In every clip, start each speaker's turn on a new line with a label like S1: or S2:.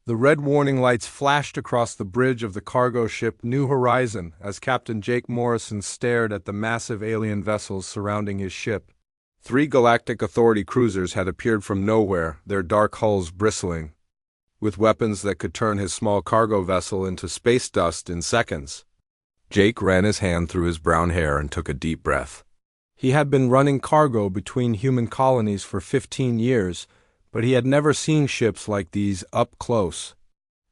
S1: The red warning lights flashed across the bridge of the cargo ship New Horizon as Captain Jake Morrison stared at the massive alien vessels surrounding his ship. 3 Galactic Authority cruisers had appeared from nowhere, their dark hulls bristling, with weapons that could turn his small cargo vessel into space dust in seconds. Jake ran his hand through his brown hair and took a deep breath. He had been running cargo between human colonies for 15 years, but he had never seen ships like these up close.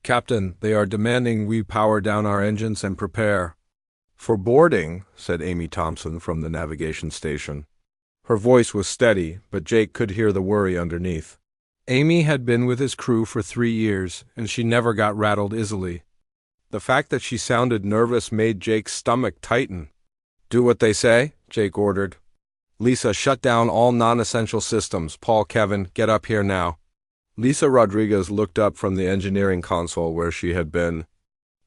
S1: "Captain, they are demanding we power down our engines and prepare for boarding," said Amy Thompson from the navigation station. Her voice was steady, but Jake could hear the worry underneath. Amy had been with his crew for 3 years, and she never got rattled easily. The fact that she sounded nervous made Jake's stomach tighten. "Do what they say," Jake ordered. "Lisa, shut down all non-essential systems. Paul, Kevin, get up here now." Lisa Rodriguez looked up from the engineering console where she had been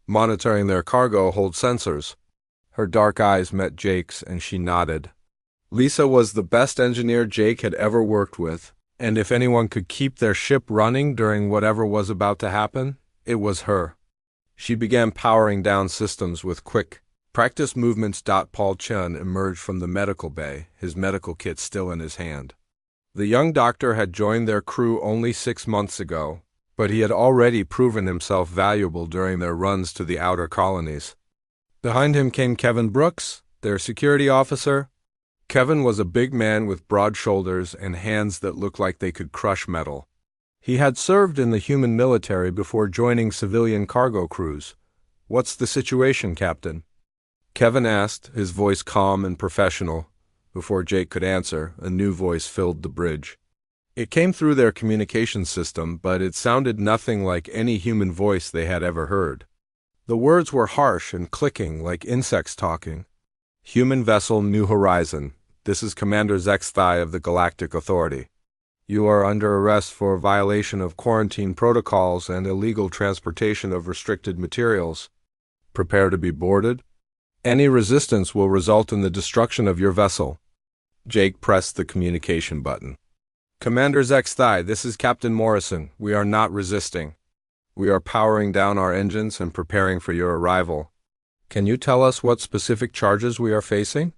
S1: monitoring their cargo hold sensors. Her dark eyes met Jake's, and she nodded. Lisa was the best engineer Jake had ever worked with, and if anyone could keep their ship running during whatever was about to happen, it was her. She began powering down systems with quick, practice movements. Paul Chen emerged from the medical bay, his medical kit still in his hand. The young doctor had joined their crew only 6 months ago, but he had already proven himself valuable during their runs to the outer colonies. Behind him came Kevin Brooks, their security officer. Kevin was a big man with broad shoulders and hands that looked like they could crush metal. He had served in the human military before joining civilian cargo crews. "What's the situation, Captain?" Kevin asked, his voice calm and professional. Before Jake could answer, a new voice filled the bridge. It came through their communication system, but it sounded nothing like any human voice they had ever heard. The words were harsh and clicking like insects talking. "Human vessel New Horizon. This is Commander HFY of the Galactic Authority. You are under arrest for violation of quarantine protocols and illegal transportation of restricted materials. Prepare to be boarded. Any resistance will result in the destruction of your vessel." Jake pressed the communication button. "Commander HFY, this is Captain Morrison. We are not resisting. We are powering down our engines and preparing for your arrival. Can you tell us what specific charges we are facing?"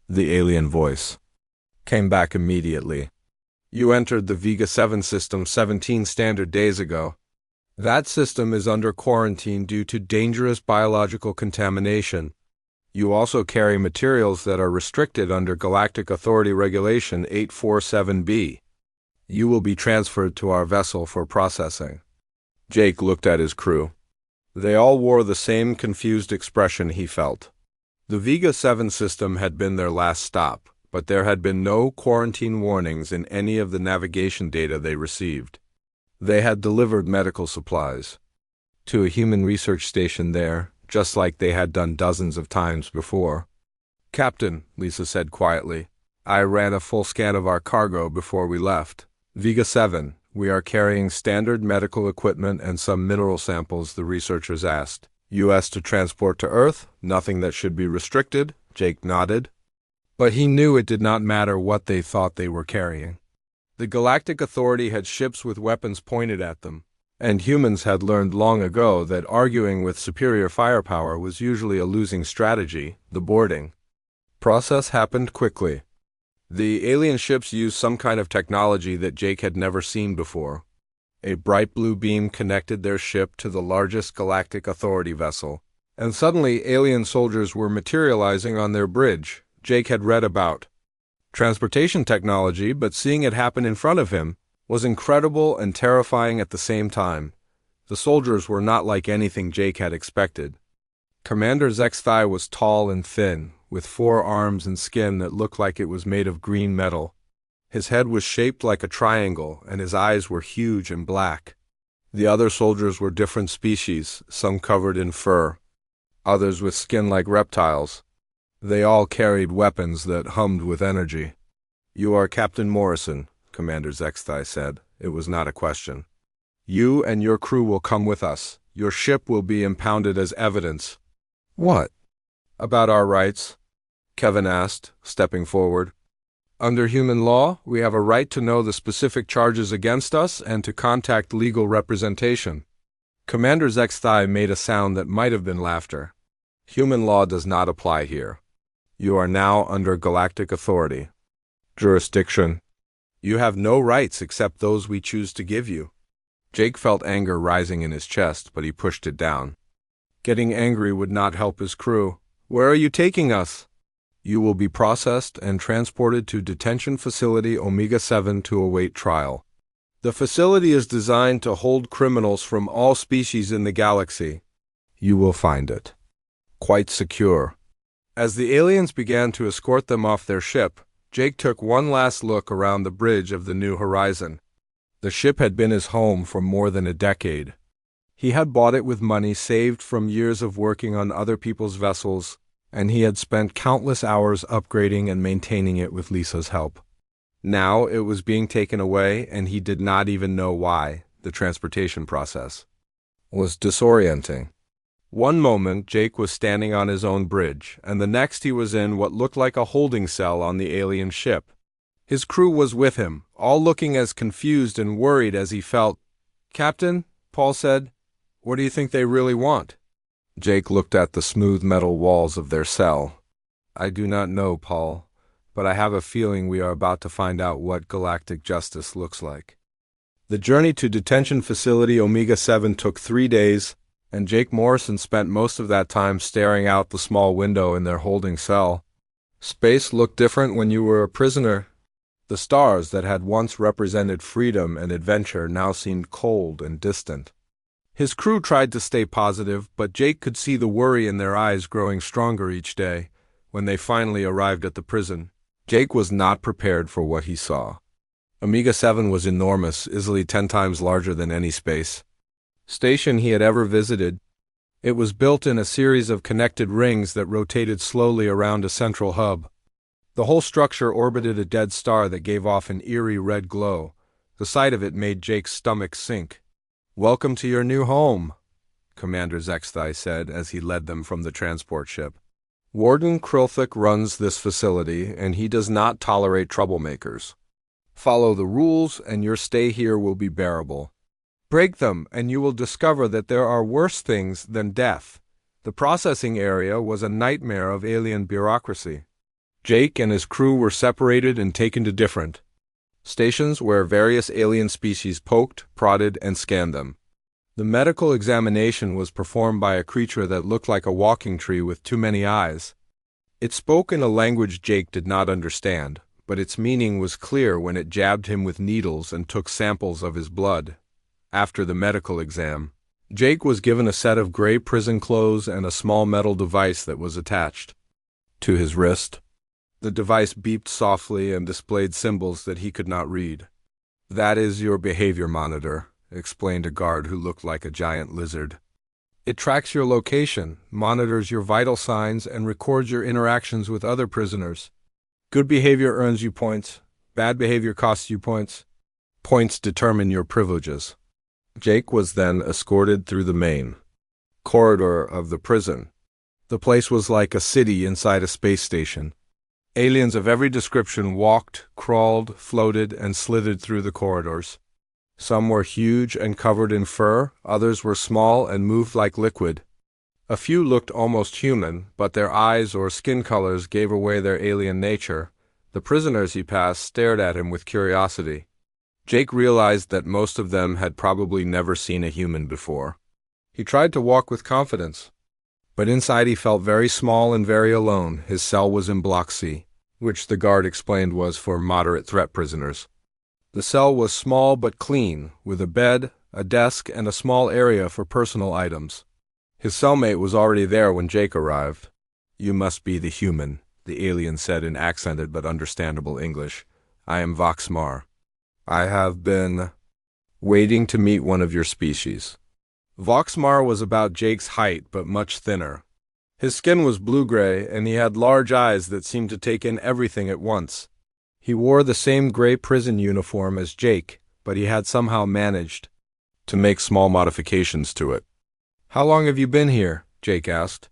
S1: The alien voice came back immediately. "You entered the Vega 7 system 17 standard days ago. That system is under quarantine due to dangerous biological contamination. You also carry materials that are restricted under Galactic Authority Regulation 847B. You will be transferred to our vessel for processing." Jake looked at his crew. They all wore the same confused expression he felt. The Vega 7 system had been their last stop, but there had been no quarantine warnings in any of the navigation data they received. They had delivered medical supplies to a human research station there, just like they had done dozens of times before. "Captain," Lisa said quietly, "I ran a full scan of our cargo before we left. Vega 7, we are carrying standard medical equipment and some mineral samples the researchers asked. U.S. to transport to Earth, nothing that should be restricted." Jake nodded. But he knew it did not matter what they thought they were carrying. The Galactic Authority had ships with weapons pointed at them, and humans had learned long ago that arguing with superior firepower was usually a losing strategy. The boarding process happened quickly. The alien ships used some kind of technology that Jake had never seen before. A bright blue beam connected their ship to the largest Galactic Authority vessel, and suddenly alien soldiers were materializing on their bridge. Jake had read about transportation technology, but seeing it happen in front of him was incredible and terrifying at the same time. The soldiers were not like anything Jake had expected. Commander HFY was tall and thin, with 4 arms and skin that looked like it was made of green metal. His head was shaped like a triangle, and his eyes were huge and black. The other soldiers were different species, some covered in fur, others with skin like reptiles. They all carried weapons that hummed with energy. "You are Captain Morrison," Commander HFY said. It was not a question. "You and your crew will come with us. Your ship will be impounded as evidence." "What?" "About our rights?" Kevin asked, stepping forward. "Under human law, we have a right to know the specific charges against us and to contact legal representation." Commander Zexthai made a sound that might have been laughter. Human law does not apply here. You are now under galactic authority. Jurisdiction. You have no rights except those we choose to give you. Jake felt anger rising in his chest, but he pushed it down. Getting angry would not help his crew. Where are you taking us? You will be processed and transported to detention facility Omega-7 to await trial. The facility is designed to hold criminals from all species in the galaxy. You will find it quite secure. As the aliens began to escort them off their ship, Jake took one last look around the bridge of the New Horizon. The ship had been his home for more than a decade. He had bought it with money saved from years of working on other people's vessels, and he had spent countless hours upgrading and maintaining it with Lisa's help. Now it was being taken away, and he did not even know why. The transportation process was disorienting. One moment Jake was standing on his own bridge, and the next he was in what looked like a holding cell on the alien ship. His crew was with him, all looking as confused and worried as he felt. "Captain," Paul said, "what do you think they really want?" Jake looked at the smooth metal walls of their cell. "I do not know, Paul, but I have a feeling we are about to find out what galactic justice looks like." The journey to detention facility Omega-7 took 3 days, and Jake Morrison spent most of that time staring out the small window in their holding cell. Space looked different when you were a prisoner. The stars that had once represented freedom and adventure now seemed cold and distant. His crew tried to stay positive, but Jake could see the worry in their eyes growing stronger each day. When they finally arrived at the prison, Jake was not prepared for what he saw. Omega-7 was enormous, easily 10 times larger than any space station he had ever visited. It was built in a series of connected rings that rotated slowly around a central hub. The whole structure orbited a dead star that gave off an eerie red glow. The sight of it made Jake's stomach sink. "Welcome to your new home," Commander Zexthai said as he led them from the transport ship. "Warden Krilthik runs this facility, and he does not tolerate troublemakers. Follow the rules, and your stay here will be bearable. Break them, and you will discover that there are worse things than death." The processing area was a nightmare of alien bureaucracy. Jake and his crew were separated and taken to different stations where various alien species poked, prodded, and scanned them. The medical examination was performed by a creature that looked like a walking tree with too many eyes. It spoke in a language Jake did not understand, but its meaning was clear when it jabbed him with needles and took samples of his blood. After the medical exam, Jake was given a set of gray prison clothes and a small metal device that was attached to his wrist. The device beeped softly and displayed symbols that he could not read. "That is your behavior monitor," explained a guard who looked like a giant lizard. "It tracks your location, monitors your vital signs, and records your interactions with other prisoners. Good behavior earns you points. Bad behavior costs you points. Points determine your privileges." Jake was then escorted through the main corridor of the prison. The place was like a city inside a space station. Aliens of every description walked, crawled, floated, and slithered through the corridors. Some were huge and covered in fur, others were small and moved like liquid. A few looked almost human, but their eyes or skin colors gave away their alien nature. The prisoners he passed stared at him with curiosity. Jake realized that most of them had probably never seen a human before. He tried to walk with confidence, but inside he felt very small and very alone. His cell was in Block C, which the guard explained was for moderate threat prisoners. The cell was small but clean, with a bed, a desk, and a small area for personal items. His cellmate was already there when Jake arrived. "You must be the human," the alien said in accented but understandable English. "I am Voxmar. I have been waiting to meet one of your species." Voxmar was about Jake's height but much thinner. His skin was blue-gray, and he had large eyes that seemed to take in everything at once. He wore the same gray prison uniform as Jake, but he had somehow managed to make small modifications to it. "How long have you been here?" Jake asked.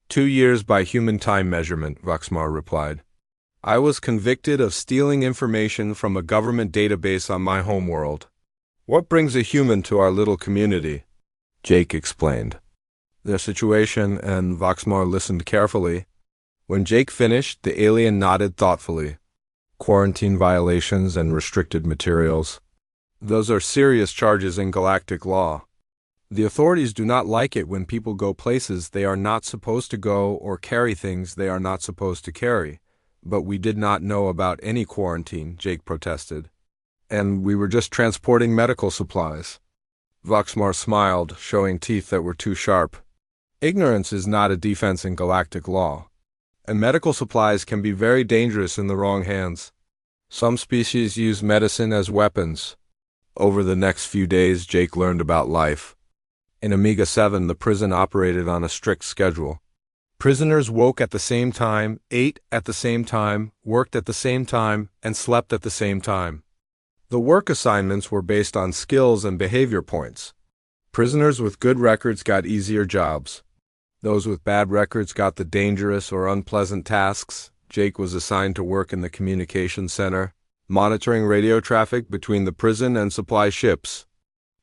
S1: 2 years by human time measurement," Voxmar replied. "I was convicted of stealing information from a government database on my homeworld. What brings a human to our little community?" Jake explained their situation, and Voxmar listened carefully. When Jake finished, the alien nodded thoughtfully. Quarantine violations and restricted materials. Those are serious charges in galactic law. The authorities do not like it when people go places they are not supposed to go or carry things they are not supposed to carry. But we did not know about any quarantine, Jake protested. And we were just transporting medical supplies. Voxmar smiled, showing teeth that were too sharp. Ignorance is not a defense in galactic law. And medical supplies can be very dangerous in the wrong hands. Some species use medicine as weapons. Over the next few days, Jake learned about life. In Omega 7, the prison operated on a strict schedule. Prisoners woke at the same time, ate at the same time, worked at the same time, and slept at the same time. The work assignments were based on skills and behavior points. Prisoners with good records got easier jobs. Those with bad records got the dangerous or unpleasant tasks. Jake was assigned to work in the communications center, monitoring radio traffic between the prison and supply ships.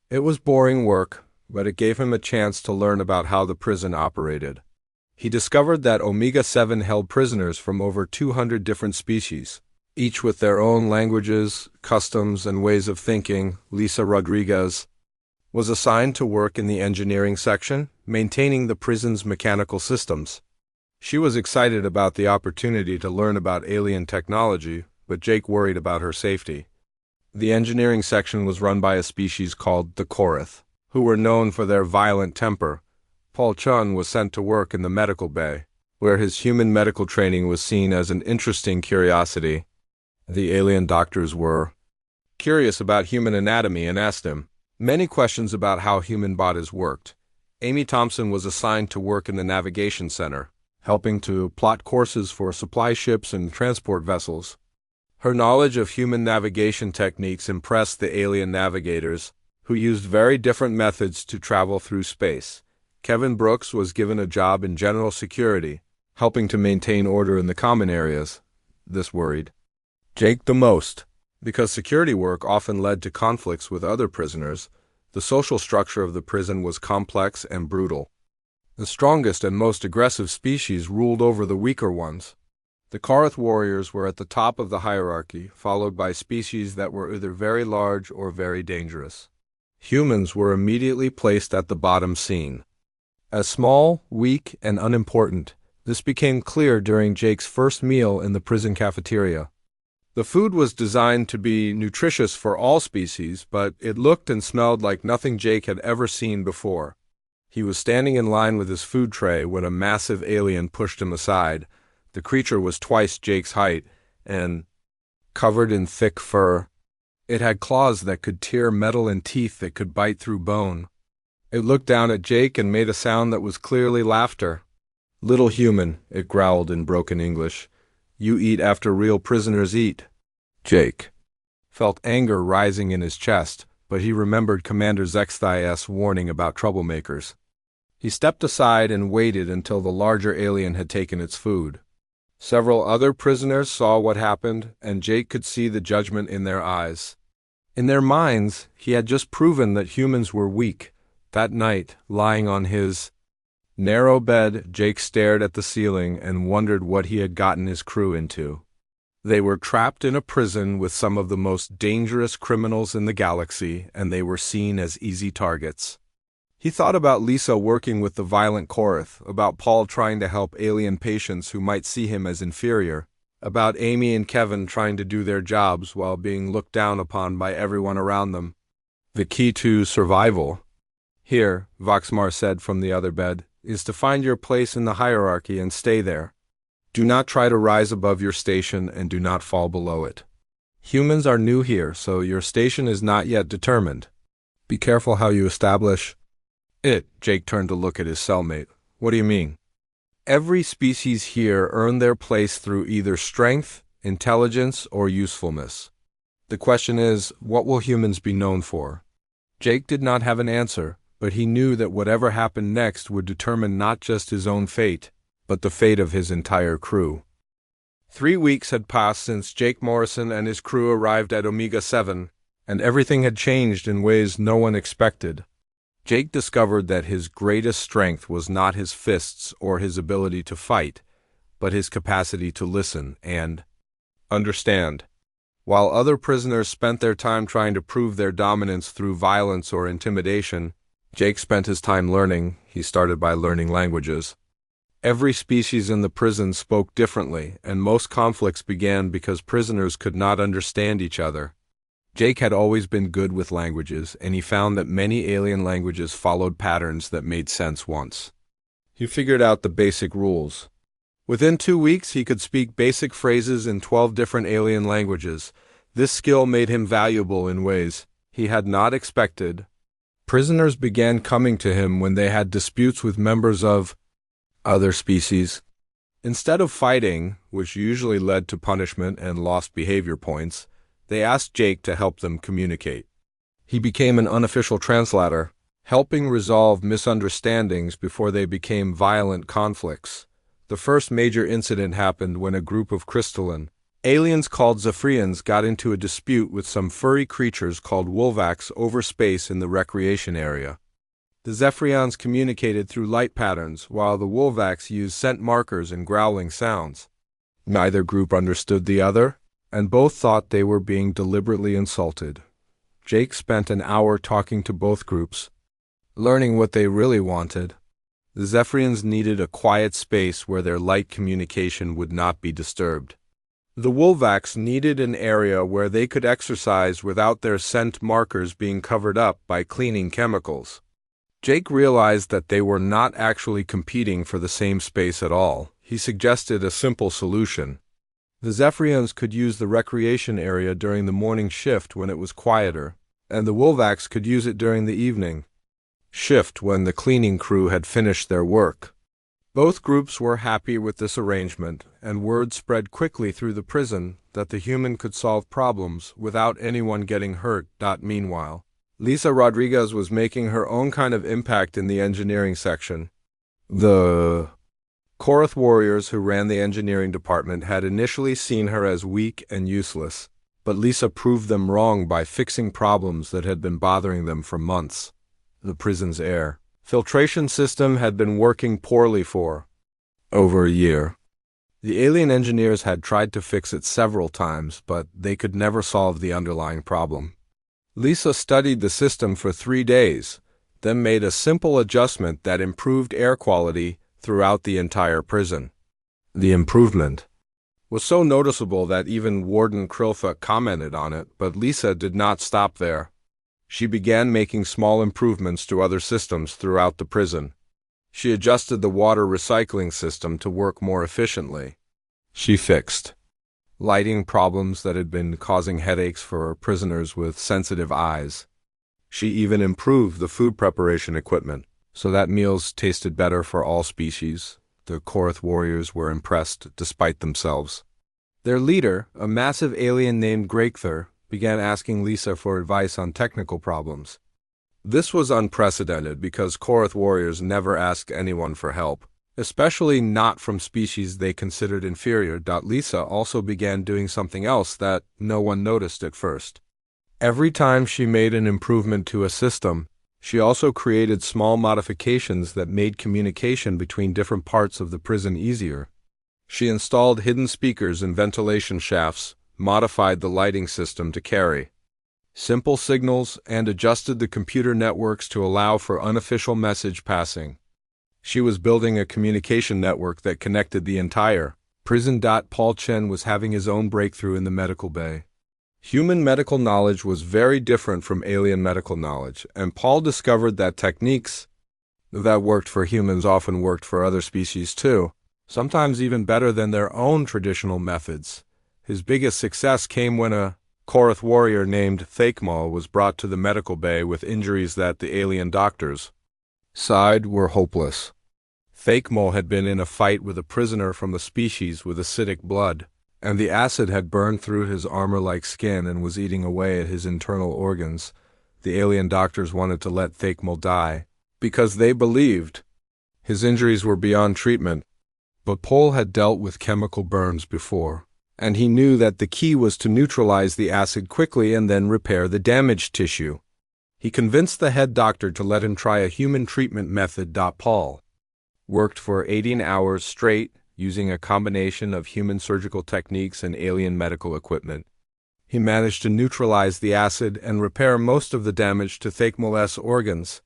S1: It was boring work, but it gave him a chance to learn about how the prison operated. He discovered that Omega 7 held prisoners from over 200 different species, each with their own languages, customs, and ways of thinking. Lisa Rodriguez was assigned to work in the engineering section, maintaining the prison's mechanical systems. She was excited about the opportunity to learn about alien technology, but Jake worried about her safety. The engineering section was run by a species called the Korath, who were known for their violent temper. Paul Chun was sent to work in the medical bay, where his human medical training was seen as an interesting curiosity. The alien doctors were curious about human anatomy and asked him many questions about how human bodies worked. Amy Thompson was assigned to work in the navigation center, helping to plot courses for supply ships and transport vessels. Her knowledge of human navigation techniques impressed the alien navigators, who used very different methods to travel through space. Kevin Brooks was given a job in general security, helping to maintain order in the common areas. This worried Jake the most, because security work often led to conflicts with other prisoners. The social structure of the prison was complex and brutal. The strongest and most aggressive species ruled over the weaker ones. The Korath warriors were at the top of the hierarchy, followed by species that were either very large or very dangerous. Humans were immediately placed at the bottom scene. As small, weak, and unimportant, this became clear during Jake's first meal in the prison cafeteria. The food was designed to be nutritious for all species, but it looked and smelled like nothing Jake had ever seen before. He was standing in line with his food tray when a massive alien pushed him aside. The creature was twice Jake's height and covered in thick fur. It had claws that could tear metal and teeth that could bite through bone. It looked down at Jake and made a sound that was clearly laughter. "Little human," it growled in broken English. "You eat after real prisoners eat." Jake felt anger rising in his chest, but he remembered Commander Zexthias' warning about troublemakers. He stepped aside and waited until the larger alien had taken its food. Several other prisoners saw what happened, and Jake could see the judgment in their eyes. In their minds, he had just proven that humans were weak. That night, lying on his narrow bed, Jake stared at the ceiling and wondered what he had gotten his crew into. They were trapped in a prison with some of the most dangerous criminals in the galaxy, and they were seen as easy targets. He thought about Lisa working with the violent Korath, about Paul trying to help alien patients who might see him as inferior, about Amy and Kevin trying to do their jobs while being looked down upon by everyone around them. The key to survival, here, Voxmar said from the other bed, is to find your place in the hierarchy and stay there. Do not try to rise above your station and do not fall below it. Humans are new here, so your station is not yet determined. Be careful how you establish it. Jake turned to look at his cellmate. What do you mean? Every species here earned their place through either strength, intelligence, or usefulness. The question is, what will humans be known for? Jake did not have an answer, but he knew that whatever happened next would determine not just his own fate, but the fate of his entire crew. 3 weeks had passed since Jake Morrison and his crew arrived at Omega 7, and everything had changed in ways no one expected. Jake discovered that his greatest strength was not his fists or his ability to fight, but his capacity to listen and understand. While other prisoners spent their time trying to prove their dominance through violence or intimidation, Jake spent his time learning. He started by learning languages. Every species in the prison spoke differently, and most conflicts began because prisoners could not understand each other. Jake had always been good with languages, and he found that many alien languages followed patterns that made sense once. He figured out the basic rules. Within 2 weeks, he could speak basic phrases in 12 different alien languages. This skill made him valuable in ways he had not expected. Prisoners began coming to him when they had disputes with members of other species. Instead of fighting, which usually led to punishment and lost behavior points, they asked Jake to help them communicate. He became an unofficial translator, helping resolve misunderstandings before they became violent conflicts. The first major incident happened when a group of crystalline aliens called Zephyrians got into a dispute with some furry creatures called Wolvax over space in the recreation area. The Zephyrians communicated through light patterns, while the Wolvax used scent markers and growling sounds. Neither group understood the other, and both thought they were being deliberately insulted. Jake spent an hour talking to both groups, learning what they really wanted. The Zephyrians needed a quiet space where their light communication would not be disturbed. The Wolvax needed an area where they could exercise without their scent markers being covered up by cleaning chemicals. Jake realized that they were not actually competing for the same space at all. He suggested a simple solution. The Zephyrians could use the recreation area during the morning shift when it was quieter, and the Wolvax could use it during the evening shift when the cleaning crew had finished their work. Both groups were happy with this arrangement, and word spread quickly through the prison that the human could solve problems without anyone getting hurt. Meanwhile, Lisa Rodriguez was making her own kind of impact in the engineering section. The Korath warriors who ran the engineering department had initially seen her as weak and useless, but Lisa proved them wrong by fixing problems that had been bothering them for months. The prison's air filtration system had been working poorly for over a year. The alien engineers had tried to fix it several times, but they could never solve the underlying problem. Lisa studied the system for 3 days, then made a simple adjustment that improved air quality throughout the entire prison. The improvement was so noticeable that even Warden Krilfa commented on it, but Lisa did not stop there. She began making small improvements to other systems throughout the prison. She adjusted the water recycling system to work more efficiently. She fixed lighting problems that had been causing headaches for prisoners with sensitive eyes. She even improved the food preparation equipment so that meals tasted better for all species. The Korath warriors were impressed despite themselves. Their leader, a massive alien named Gregther, began asking Lisa for advice on technical problems. This was unprecedented because Korath warriors never asked anyone for help, especially not from species they considered inferior. Lisa also began doing something else that no one noticed at first. Every time she made an improvement to a system, she also created small modifications that made communication between different parts of the prison easier. She installed hidden speakers and ventilation shafts, modified the lighting system to carry simple signals, and adjusted the computer networks to allow for unofficial message passing. She was building a communication network that connected the entire prison. Paul Chen was having his own breakthrough in the medical bay. Human medical knowledge was very different from alien medical knowledge, and Paul discovered that techniques that worked for humans often worked for other species too, sometimes even better than their own traditional methods. His biggest success came when a Korath warrior named Thakmal was brought to the medical bay with injuries that the alien doctors sighed were hopeless. Thakmal had been in a fight with a prisoner from the species with acidic blood, and the acid had burned through his armor-like skin and was eating away at his internal organs. The alien doctors wanted to let Thakmal die, because they believed his injuries were beyond treatment. But Paul had dealt with chemical burns before, and he knew that the key was to neutralize the acid quickly and then repair the damaged tissue. He convinced the head doctor to let him try a human treatment method. Paul worked for 18 hours straight, using a combination of human surgical techniques and alien medical equipment. He managed to neutralize the acid and repair most of the damage to Thakmal's organs.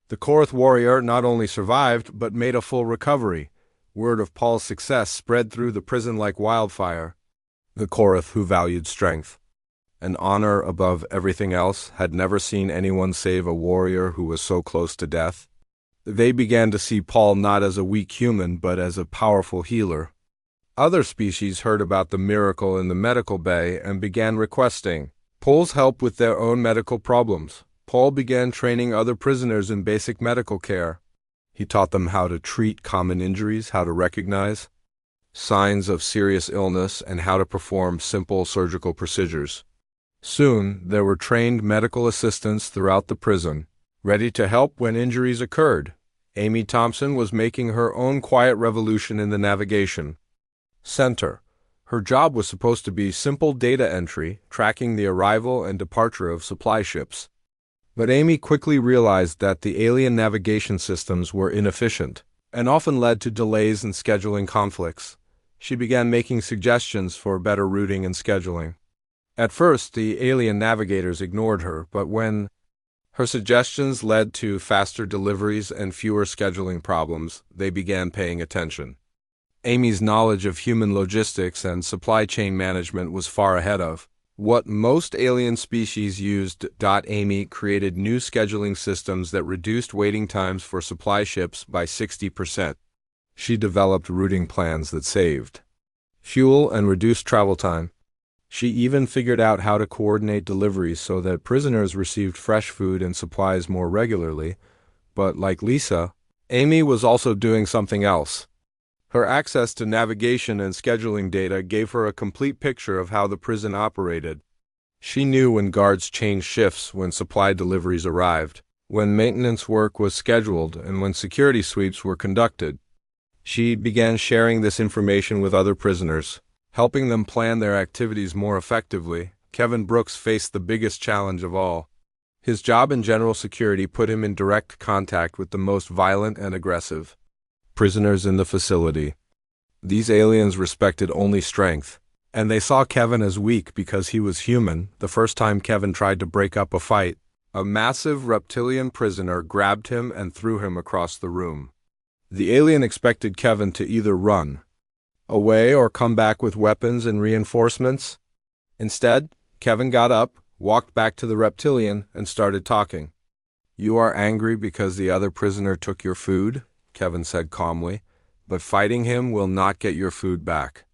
S1: The Korath warrior not only survived, but made a full recovery. Word of Paul's success spread through the prison like wildfire. The Korath, who valued strength and honor above everything else, had never seen anyone save a warrior who was so close to death. They began to see Paul not as a weak human, but as a powerful healer. Other species heard about the miracle in the medical bay and began requesting Paul's help with their own medical problems. Paul began training other prisoners in basic medical care. He taught them how to treat common injuries, how to recognize signs of serious illness, and how to perform simple surgical procedures. Soon, there were trained medical assistants throughout the prison, ready to help when injuries occurred. Amy Thompson was making her own quiet revolution in the navigation center. Her job was supposed to be simple data entry, tracking the arrival and departure of supply ships. But Amy quickly realized that the alien navigation systems were inefficient and often led to delays and scheduling conflicts. She began making suggestions for better routing and scheduling. At first, the alien navigators ignored her, but when her suggestions led to faster deliveries and fewer scheduling problems, they began paying attention. Amy's knowledge of human logistics and supply chain management was far ahead of what most alien species used. Amy created new scheduling systems that reduced waiting times for supply ships by 60%. She developed routing plans that saved fuel and reduced travel time. She even figured out how to coordinate deliveries so that prisoners received fresh food and supplies more regularly. But like Lisa, Amy was also doing something else. Her access to navigation and scheduling data gave her a complete picture of how the prison operated. She knew when guards changed shifts, when supply deliveries arrived, when maintenance work was scheduled, and when security sweeps were conducted. She began sharing this information with other prisoners, helping them plan their activities more effectively. Kevin Brooks faced the biggest challenge of all. His job in general security put him in direct contact with the most violent and aggressive prisoners in the facility. These aliens respected only strength, and they saw Kevin as weak because he was human. The first time Kevin tried to break up a fight, a massive reptilian prisoner grabbed him and threw him across the room. The alien expected Kevin to either run away or come back with weapons and reinforcements. Instead, Kevin got up, walked back to the reptilian, and started talking. "You are angry because the other prisoner took your food," Kevin said calmly, "but fighting him will not get your food back.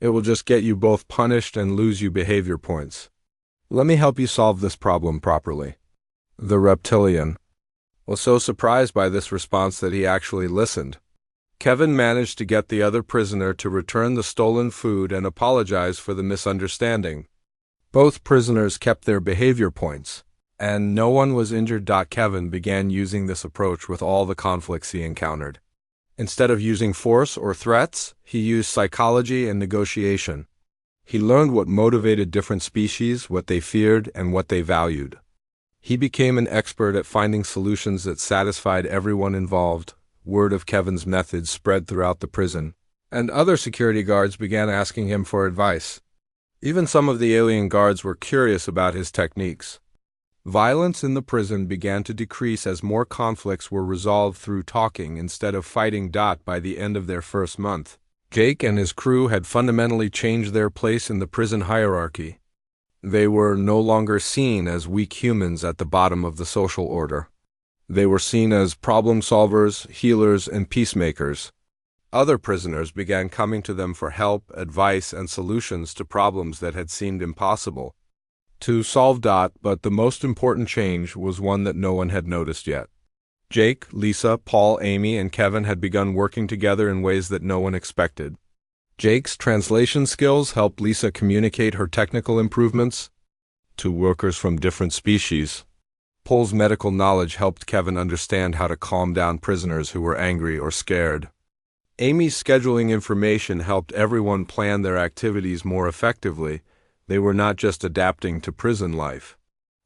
S1: It will just get you both punished and lose you behavior points. Let me help you solve this problem properly." The reptilian was so surprised by this response that he actually listened. Kevin managed to get the other prisoner to return the stolen food and apologize for the misunderstanding. Both prisoners kept their behavior points, and no one was injured. Kevin began using this approach with all the conflicts he encountered. Instead of using force or threats, he used psychology and negotiation. He learned what motivated different species, what they feared, and what they valued. He became an expert at finding solutions that satisfied everyone involved. Word of Kevin's methods spread throughout the prison, and other security guards began asking him for advice. Even some of the alien guards were curious about his techniques. Violence in the prison began to decrease as more conflicts were resolved through talking instead of fighting. By the end of their first month, Jake and his crew had fundamentally changed their place in the prison hierarchy. They were no longer seen as weak humans at the bottom of the social order. They were seen as problem solvers, healers, and peacemakers. Other prisoners began coming to them for help, advice, and solutions to problems that had seemed impossible to solve. But the most important change was one that no one had noticed yet. Jake, Lisa, Paul, Amy, and Kevin had begun working together in ways that no one expected. Jake's translation skills helped Lisa communicate her technical improvements to workers from different species. Paul's medical knowledge helped Kevin understand how to calm down prisoners who were angry or scared. Amy's scheduling information helped everyone plan their activities more effectively. They were not just adapting to prison life.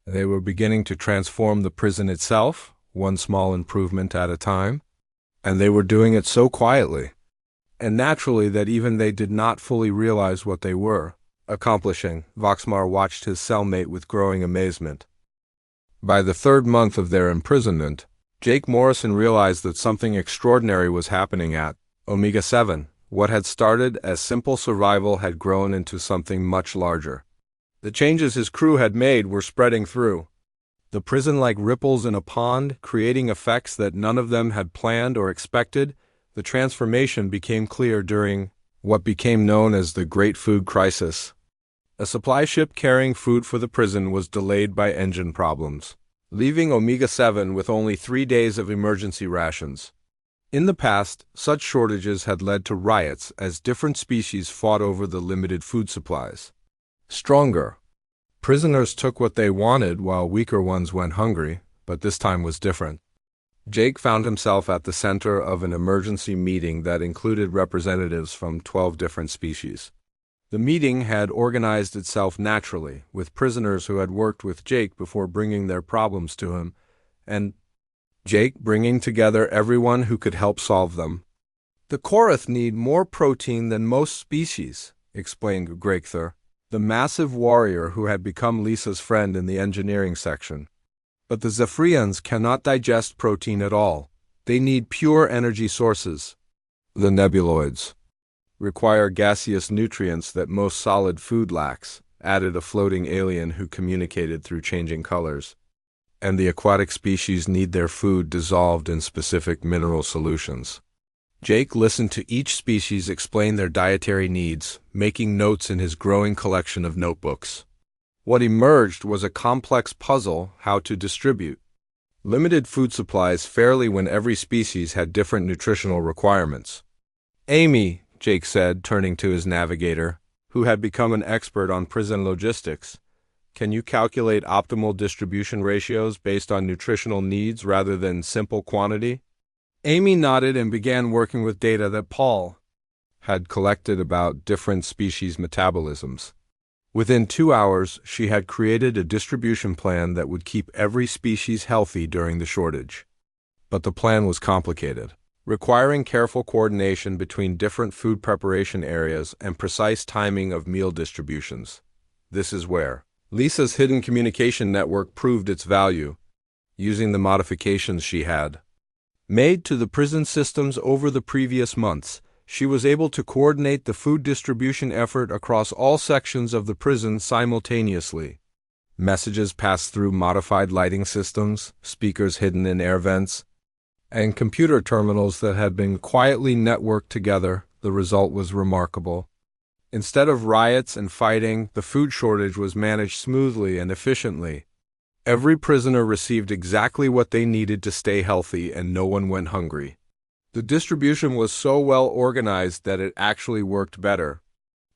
S1: They were beginning to transform the prison itself, one small improvement at a time, and they were doing it so quietly and naturally that even they did not fully realize what they were accomplishing. Voxmar watched his cellmate with growing amazement. By the third month of their imprisonment, Jake Morrison realized that something extraordinary was happening at Omega 7. What had started as simple survival had grown into something much larger. The changes his crew had made were spreading through the prison like ripples in a pond, creating effects that none of them had planned or expected. The transformation became clear during what became known as the Great Food Crisis. A supply ship carrying food for the prison was delayed by engine problems, leaving Omega 7 with only 3 days of emergency rations. In the past, such shortages had led to riots as different species fought over the limited food supplies. Stronger prisoners took what they wanted while weaker ones went hungry, but this time was different. Jake found himself at the center of an emergency meeting that included representatives from 12 different species. The meeting had organized itself naturally, with prisoners who had worked with Jake before bringing their problems to him, and Jake bringing together everyone who could help solve them. The Korath need more protein than most species, explained Gregthur, the massive warrior who had become Lisa's friend in the engineering section. But the Zephyrians cannot digest protein at all. They need pure energy sources. The nebuloids require gaseous nutrients that most solid food lacks, added a floating alien who communicated through changing colors. And the aquatic species need their food dissolved in specific mineral solutions. Jake listened to each species explain their dietary needs, making notes in his growing collection of notebooks. What emerged was a complex puzzle how to distribute limited food supplies fairly when every species had different nutritional requirements. Amy, Jake said, turning to his navigator, who had become an expert on prison logistics, can you calculate optimal distribution ratios based on nutritional needs rather than simple quantity? Amy nodded and began working with data that Paul had collected about different species' metabolisms. Within 2 hours, she had created a distribution plan that would keep every species healthy during the shortage. But the plan was complicated, requiring careful coordination between different food preparation areas and precise timing of meal distributions. This is where Lisa's hidden communication network proved its value, using the modifications she had made to the prison systems over the previous months. She was able to coordinate the food distribution effort across all sections of the prison simultaneously. Messages passed through modified lighting systems, speakers hidden in air vents, and computer terminals that had been quietly networked together. The result was remarkable. Instead of riots and fighting, the food shortage was managed smoothly and efficiently. Every prisoner received exactly what they needed to stay healthy, and no one went hungry. The distribution was so well organized that it actually worked better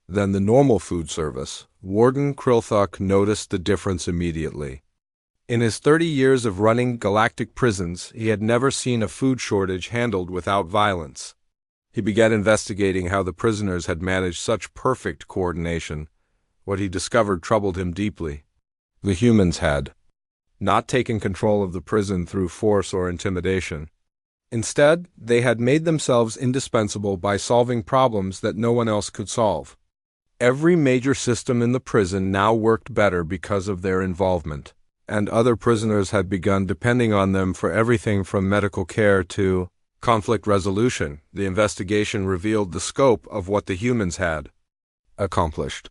S1: than the normal food service. Warden Krilthuk noticed the difference immediately. In his 30 years of running galactic prisons, he had never seen a food shortage handled without violence. He began investigating how the prisoners had managed such perfect coordination. What he discovered troubled him deeply. The humans had not taken control of the prison through force or intimidation. Instead, they had made themselves indispensable by solving problems that no one else could solve. Every major system in the prison now worked better because of their involvement, and other prisoners had begun depending on them for everything from medical care to conflict resolution. The investigation revealed the scope of what the humans had accomplished.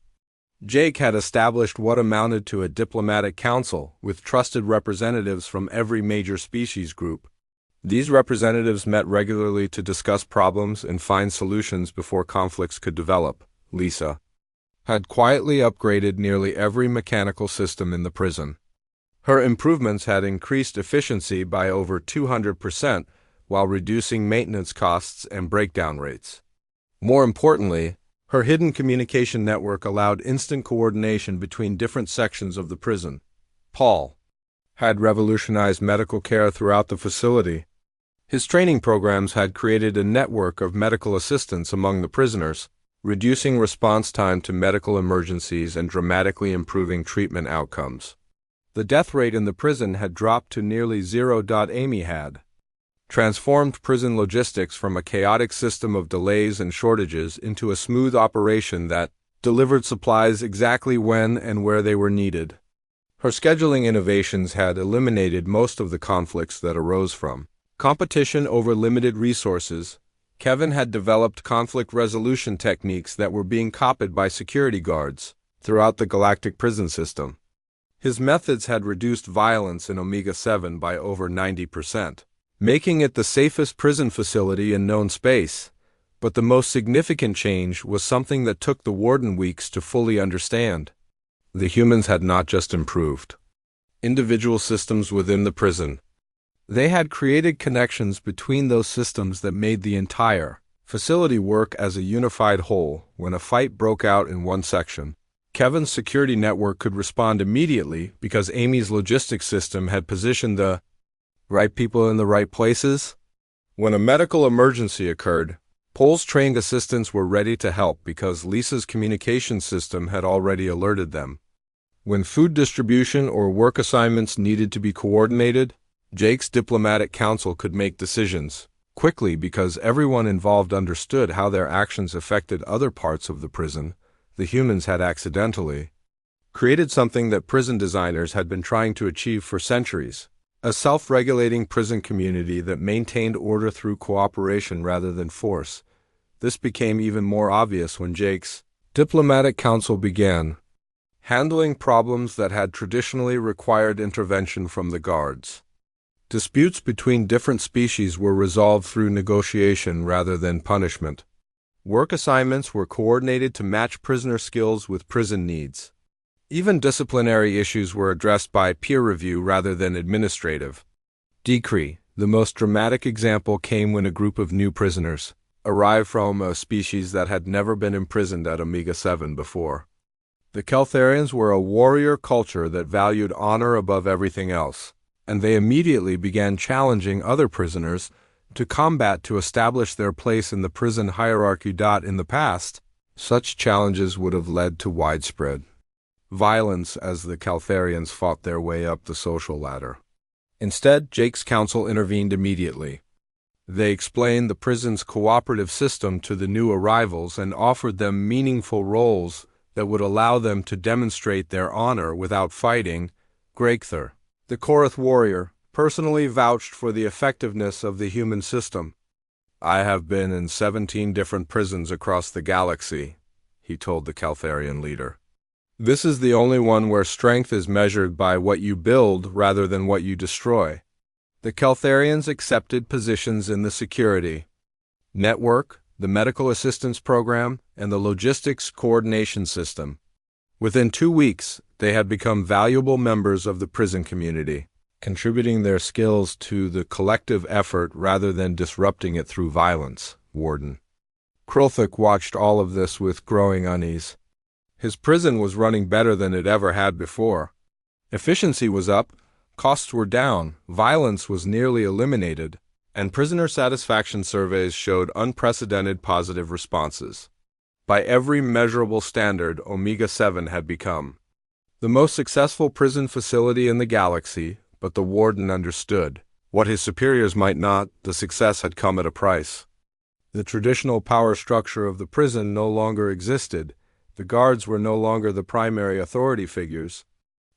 S1: Jake had established what amounted to a diplomatic council with trusted representatives from every major species group. These representatives met regularly to discuss problems and find solutions before conflicts could develop. Lisa had quietly upgraded nearly every mechanical system in the prison. Her improvements had increased efficiency by over 200% while reducing maintenance costs and breakdown rates. More importantly, her hidden communication network allowed instant coordination between different sections of the prison. Paul had revolutionized medical care throughout the facility. His training programs had created a network of medical assistants among the prisoners, reducing response time to medical emergencies and dramatically improving treatment outcomes. The death rate in the prison had dropped to nearly zero. Amy had transformed prison logistics from a chaotic system of delays and shortages into a smooth operation that delivered supplies exactly when and where they were needed. Her scheduling innovations had eliminated most of the conflicts that arose from competition over limited resources. Kevin had developed conflict resolution techniques that were being copied by security guards throughout the galactic prison system. His methods had reduced violence in Omega-7 by over 90%, making it the safest prison facility in known space. But the most significant change was something that took the Warden weeks to fully understand. The humans had not just improved individual systems within the prison. They had created connections between those systems that made the entire facility work as a unified whole. When a fight broke out in one section, Kevin's security network could respond immediately because Amy's logistics system had positioned the right people in the right places. When a medical emergency occurred, Pole's trained assistants were ready to help because Lisa's communication system had already alerted them. When food distribution or work assignments needed to be coordinated, Jake's diplomatic council could make decisions quickly because everyone involved understood how their actions affected other parts of the prison. The humans had accidentally created something that prison designers had been trying to achieve for centuries: a self-regulating prison community that maintained order through cooperation rather than force. This became even more obvious when Jake's diplomatic council began handling problems that had traditionally required intervention from the guards. Disputes between different species were resolved through negotiation rather than punishment. Work assignments were coordinated to match prisoner skills with prison needs. Even disciplinary issues were addressed by peer review rather than administrative decree. The most dramatic example came when a group of new prisoners arrived from a species that had never been imprisoned at Omega-7 before. The Keltharians were a warrior culture that valued honor above everything else, and they immediately began challenging other prisoners to combat to establish their place in the prison hierarchy. In the past, such challenges would have led to widespread violence as the Keltharians fought their way up the social ladder. Instead, Jake's council intervened immediately. They explained the prison's cooperative system to the new arrivals and offered them meaningful roles that would allow them to demonstrate their honor without fighting. Gregthar, the Korath warrior, personally vouched for the effectiveness of the human system. "I have been in 17 different prisons across the galaxy," he told the Keltharian leader. "This is the only one where strength is measured by what you build rather than what you destroy." The Keltharians accepted positions in the security network, the medical assistance program, and the logistics coordination system. Within 2 weeks, they had become valuable members of the prison community, contributing their skills to the collective effort rather than disrupting it through violence. Warden Krulthik watched all of this with growing unease. His prison was running better than it ever had before. Efficiency was up, costs were down, violence was nearly eliminated, and prisoner satisfaction surveys showed unprecedented positive responses. By every measurable standard, Omega-7 had become the most successful prison facility in the galaxy, but the Warden understood. What his superiors might not, the success had come at a price. The traditional power structure of the prison no longer existed. The guards were no longer the primary authority figures.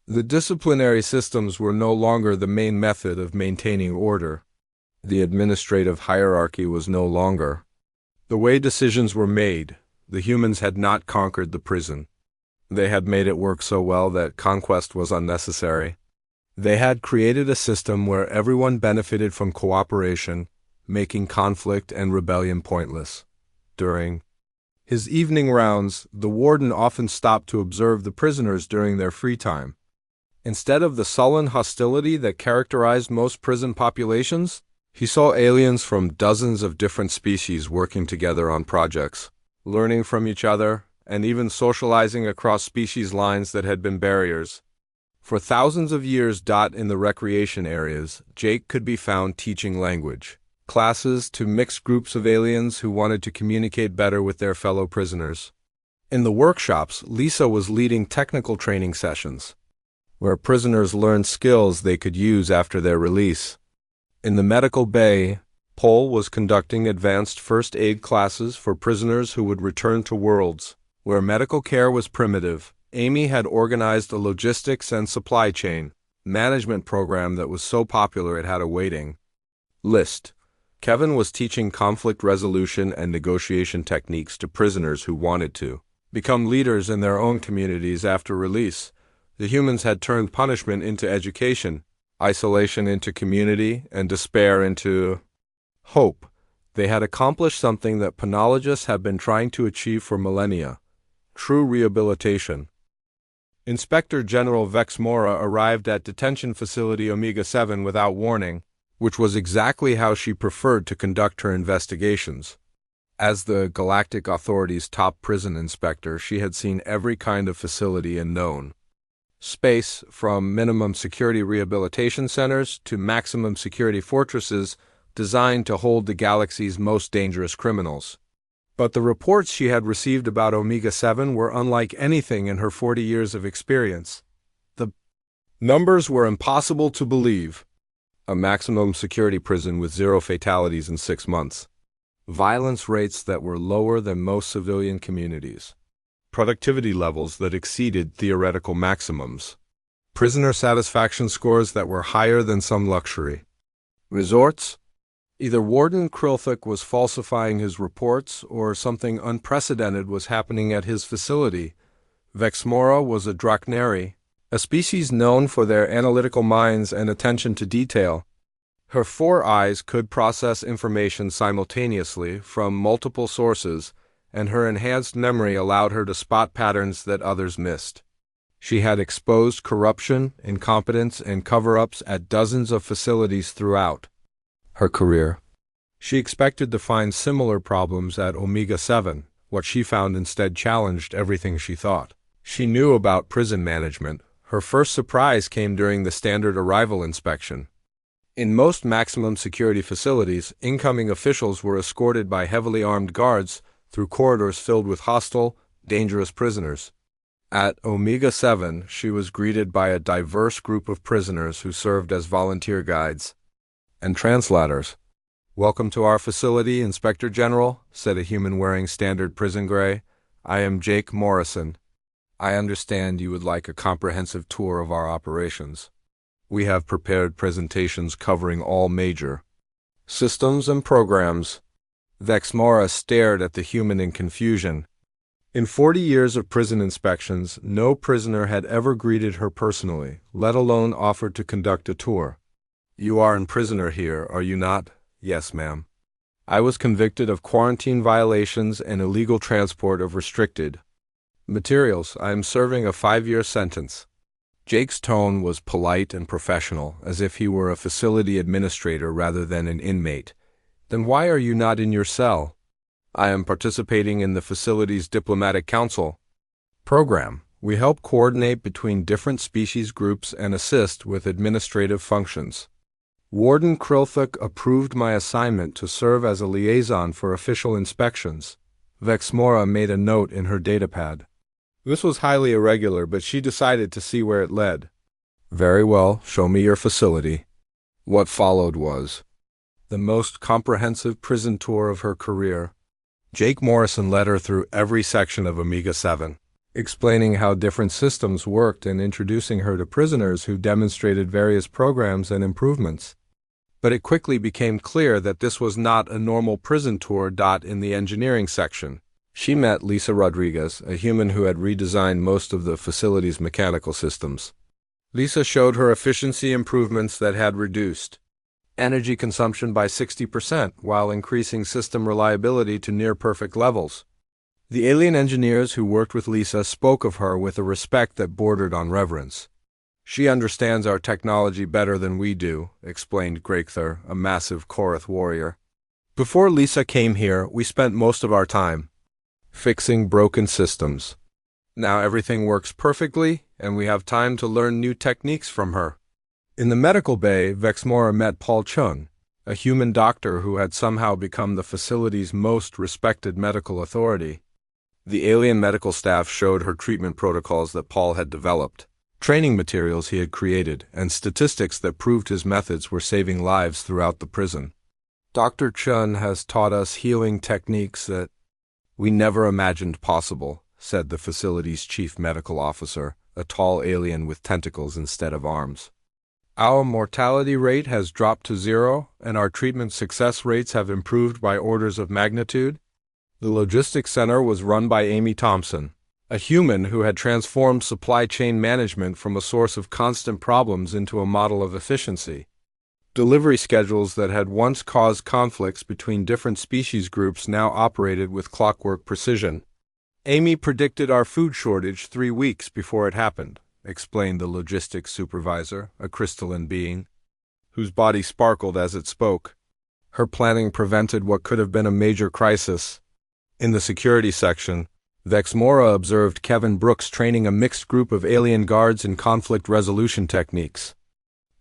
S1: The disciplinary systems were no longer the main method of maintaining order. The administrative hierarchy was no longer the way decisions were made. The humans had not conquered the prison. They had made it work so well that conquest was unnecessary. They had created a system where everyone benefited from cooperation, making conflict and rebellion pointless. During his evening rounds, the Warden often stopped to observe the prisoners during their free time. Instead of the sullen hostility that characterized most prison populations, he saw aliens from dozens of different species working together on projects, learning from each other, and even socializing across species lines that had been barriers. For thousands of years. In the recreation areas, Jake could be found teaching language classes to mixed groups of aliens who wanted to communicate better with their fellow prisoners. In the workshops, Lisa was leading technical training sessions. where prisoners learned skills they could use after their release. In the medical bay, Paul was conducting advanced first aid classes for prisoners who would return to worlds where medical care was primitive. Amy had organized a logistics and supply chain management program that was so popular it had a waiting list. Kevin was teaching conflict resolution and negotiation techniques to prisoners who wanted to become leaders in their own communities after release. The humans had turned punishment into education, isolation into community, and despair into hope. They had accomplished something that penologists have been trying to achieve for millennia: true rehabilitation. Inspector General Vex Mora arrived at detention facility Omega-7 without warning, which was exactly how she preferred to conduct her investigations. As the Galactic Authority's top prison inspector, she had seen every kind of facility in known space, from minimum security rehabilitation centers to maximum security fortresses designed to hold the galaxy's most dangerous criminals. But the reports she had received about Omega-7 were unlike anything in her 40 years of experience. The numbers were impossible to believe. A maximum security prison with 0 fatalities in 6 months. Violence rates that were lower than most civilian communities. Productivity levels that exceeded theoretical maximums. Prisoner satisfaction scores that were higher than some luxury resorts. Either Warden Krilthuk was falsifying his reports, or something unprecedented was happening at his facility. Vexmora was a Drachneri, a species known for their analytical minds and attention to detail. Her 4 eyes could process information simultaneously from multiple sources, and her enhanced memory allowed her to spot patterns that others missed. She had exposed corruption, incompetence, and cover-ups at dozens of facilities throughout her career. She expected to find similar problems at Omega-7. What she found instead challenged everything she thought she knew about prison management. Her first surprise came during the standard arrival inspection. In most maximum security facilities, incoming officials were escorted by heavily armed guards through corridors filled with hostile, dangerous prisoners. At Omega-7, she was greeted by a diverse group of prisoners who served as volunteer guides and translators. "Welcome to our facility, Inspector General," said a human wearing standard prison gray. "I am Jake Morrison. I understand you would like a comprehensive tour of our operations. We have prepared presentations covering all major systems and programs." Vexmora stared at the human in confusion. In 40 years of prison inspections, no prisoner had ever greeted her personally, let alone offered to conduct a tour. "You are a prisoner here, are you not?" "Yes, ma'am. I was convicted of quarantine violations and illegal transport of restricted materials. I am serving a 5-year sentence." Jake's tone was polite and professional, as if he were a facility administrator rather than an inmate. "Then why are you not in your cell?" "I am participating in the facility's diplomatic council program. We help coordinate between different species groups and assist with administrative functions. Warden Krilthuk approved my assignment to serve as a liaison for official inspections." Vexmora made a note in her datapad. This was highly irregular, but she decided to see where it led. "Very well, show me your facility." What followed was the most comprehensive prison tour of her career. Jake Morrison led her through every section of Omega-7, explaining how different systems worked and introducing her to prisoners who demonstrated various programs and improvements. But it quickly became clear that this was not a normal prison tour. In the engineering section, she met Lisa Rodriguez, a human who had redesigned most of the facility's mechanical systems. Lisa showed her efficiency improvements that had reduced energy consumption by 60% while increasing system reliability to near-perfect levels. The alien engineers who worked with Lisa spoke of her with a respect that bordered on reverence. "She understands our technology better than we do," explained Gregther, a massive Korath warrior. "Before Lisa came here, we spent most of our time fixing broken systems. Now everything works perfectly, and we have time to learn new techniques from her." In the medical bay, Vexmora met Paul Chung, a human doctor who had somehow become the facility's most respected medical authority. The alien medical staff showed her treatment protocols that Paul had developed. training materials he had created, and statistics that proved his methods were saving lives throughout the prison. Dr. Chun has taught us healing techniques that we never imagined possible, said the facility's chief medical officer, a tall alien with tentacles instead of arms. Our mortality rate has dropped to 0, and our treatment success rates have improved by orders of magnitude. The logistics center was run by Amy Thompson, a human who had transformed supply chain management from a source of constant problems into a model of efficiency. Delivery schedules that had once caused conflicts between different species groups now operated with clockwork precision. Amy predicted our food shortage 3 weeks before it happened, explained the logistics supervisor, a crystalline being, whose body sparkled as it spoke. Her planning prevented what could have been a major crisis. In the security section, Vexmora observed Kevin Brooks training a mixed group of alien guards in conflict resolution techniques.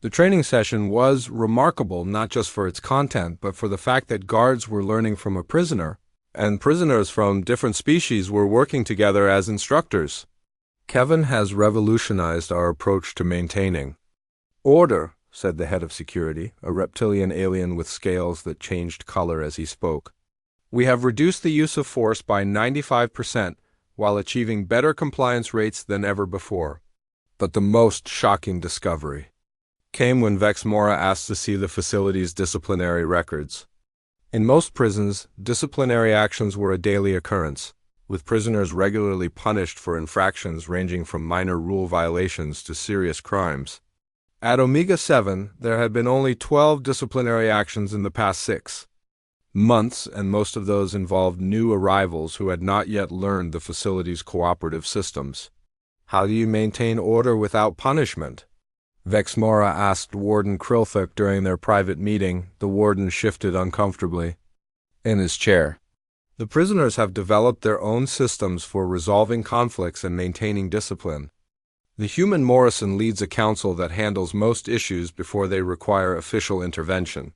S1: The training session was remarkable not just for its content, but for the fact that guards were learning from a prisoner, and prisoners from different species were working together as instructors. Kevin has revolutionized our approach to maintaining order, said the head of security, a reptilian alien with scales that changed color as he spoke. We have reduced the use of force by 95% while achieving better compliance rates than ever before. But the most shocking discovery came when Vexmora asked to see the facility's disciplinary records. In most prisons, disciplinary actions were a daily occurrence, with prisoners regularly punished for infractions ranging from minor rule violations to serious crimes. At Omega 7, there had been only 12 disciplinary actions in the past 6 months, and most of those involved new arrivals who had not yet learned the facility's cooperative systems. How do you maintain order without punishment? Vexmora asked Warden Krilthuk during their private meeting. The warden shifted uncomfortably in his chair. The prisoners have developed their own systems for resolving conflicts and maintaining discipline. The human Morrison leads a council that handles most issues before they require official intervention.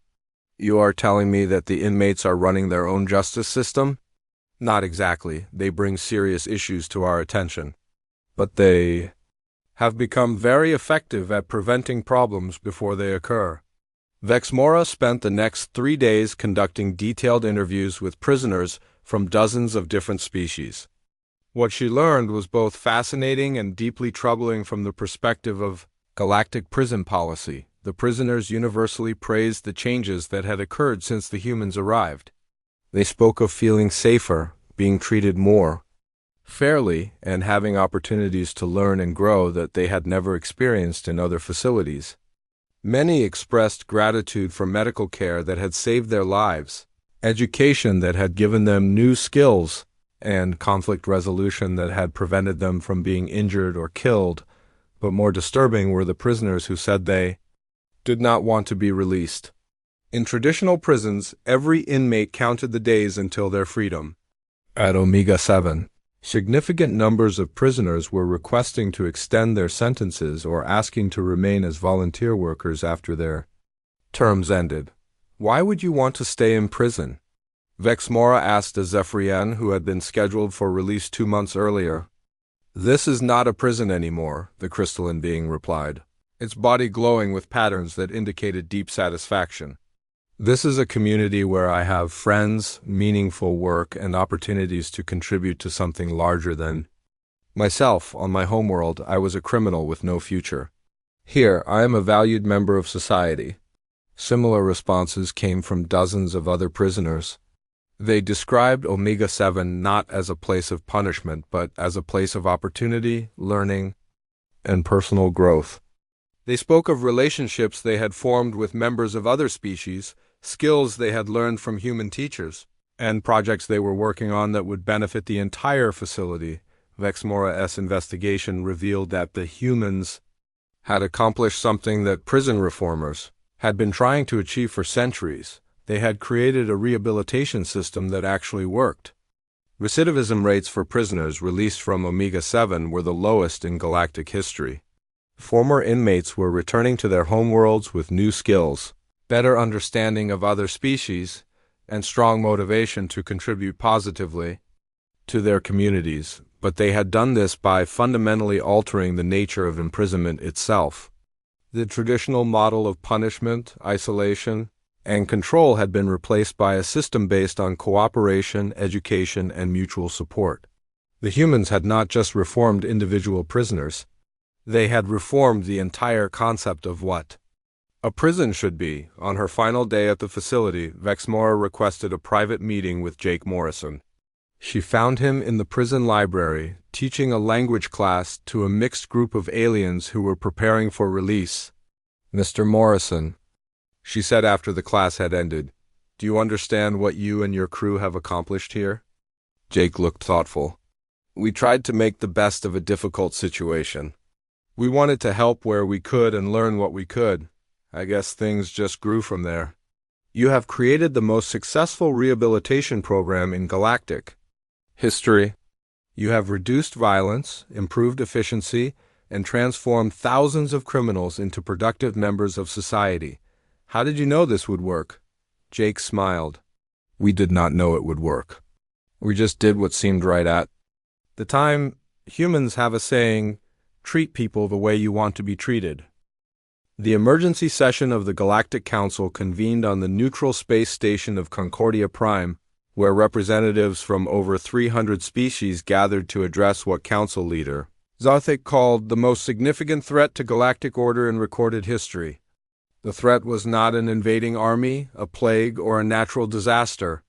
S1: You are telling me that the inmates are running their own justice system? Not exactly. They bring serious issues to our attention. But they have become very effective at preventing problems before they occur. Vexmora spent the next 3 days conducting detailed interviews with prisoners from dozens of different species. What she learned was both fascinating and deeply troubling from the perspective of galactic prison policy. The prisoners universally praised the changes that had occurred since the humans arrived. They spoke of feeling safer, being treated more fairly, and having opportunities to learn and grow that they had never experienced in other facilities. Many expressed gratitude for medical care that had saved their lives, education that had given them new skills, and conflict resolution that had prevented them from being injured or killed. But more disturbing were the prisoners who said they did not want to be released. In traditional prisons, every inmate counted the days until their freedom. At Omega 7, significant numbers of prisoners were requesting to extend their sentences or asking to remain as volunteer workers after their terms ended. Why would you want to stay in prison? Vexmora asked a Zephyrian who had been scheduled for release 2 months earlier. This is not a prison anymore, the crystalline being replied, its body glowing with patterns that indicated deep satisfaction. This is a community where I have friends, meaningful work, and opportunities to contribute to something larger than myself. On my homeworld, I was a criminal with no future. Here, I am a valued member of society. Similar responses came from dozens of other prisoners. They described Omega 7 not as a place of punishment, but as a place of opportunity, learning, and personal growth. They spoke of relationships they had formed with members of other species, skills they had learned from human teachers, and projects they were working on that would benefit the entire facility. Vexmora's investigation revealed that the humans had accomplished something that prison reformers had been trying to achieve for centuries. They had created a rehabilitation system that actually worked. Recidivism rates for prisoners released from Omega 7 were the lowest in galactic history. Former inmates were returning to their homeworlds with new skills, better understanding of other species, and strong motivation to contribute positively to their communities. but they had done this by fundamentally altering the nature of imprisonment itself. The traditional model of punishment, isolation, and control had been replaced by a system based on cooperation, education, and mutual support. The humans had not just reformed individual prisoners, they had reformed the entire concept of what a prison should be. On her final day at the facility, Vexmora requested a private meeting with Jake Morrison. She found him in the prison library, teaching a language class to a mixed group of aliens who were preparing for release. "Mr. Morrison," she said after the class had ended, "do you understand what you and your crew have accomplished here?" Jake looked thoughtful. "We tried to make the best of a difficult situation. We wanted to help where we could and learn what we could. I guess things just grew from there. You have created the most successful rehabilitation program in galactic history. You have reduced violence, improved efficiency, and transformed thousands of criminals into productive members of society. How did you know this would work?" Jake smiled. "We did not know it would work. We just did what seemed right at the time. Humans have a saying, treat people the way you want to be treated." The emergency session of the Galactic Council convened on the neutral space station of Concordia Prime, where representatives from over 300 species gathered to address what Council leader Zarthik called the most significant threat to galactic order in recorded history. The threat was not an invading army, a plague, or a natural disaster.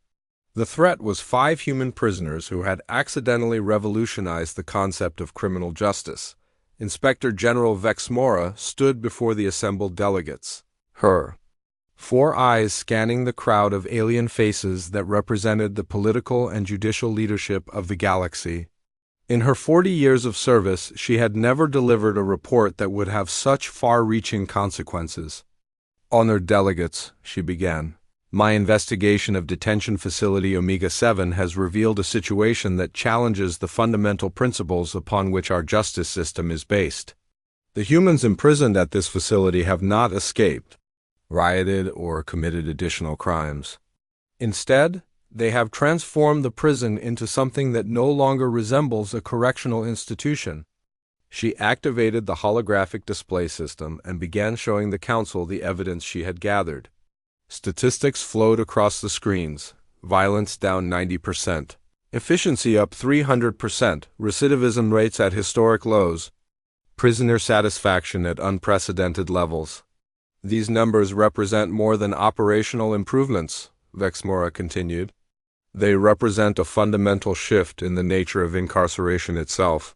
S1: The threat was 5 human prisoners who had accidentally revolutionized the concept of criminal justice. Inspector General Vexmora stood before the assembled delegates, her 4 eyes scanning the crowd of alien faces that represented the political and judicial leadership of the galaxy. In her 40 years of service, she had never delivered a report that would have such far-reaching consequences. "Honored delegates," she began, "my investigation of detention facility Omega-7 has revealed a situation that challenges the fundamental principles upon which our justice system is based. The humans imprisoned at this facility have not escaped, rioted, or committed additional crimes. Instead, they have transformed the prison into something that no longer resembles a correctional institution." She activated the holographic display system and began showing the council the evidence she had gathered. Statistics flowed across the screens. Violence down 90%. Efficiency up 300%. Recidivism rates at historic lows. Prisoner satisfaction at unprecedented levels. "These numbers represent more than operational improvements," Vexmora continued. "They represent a fundamental shift in the nature of incarceration itself.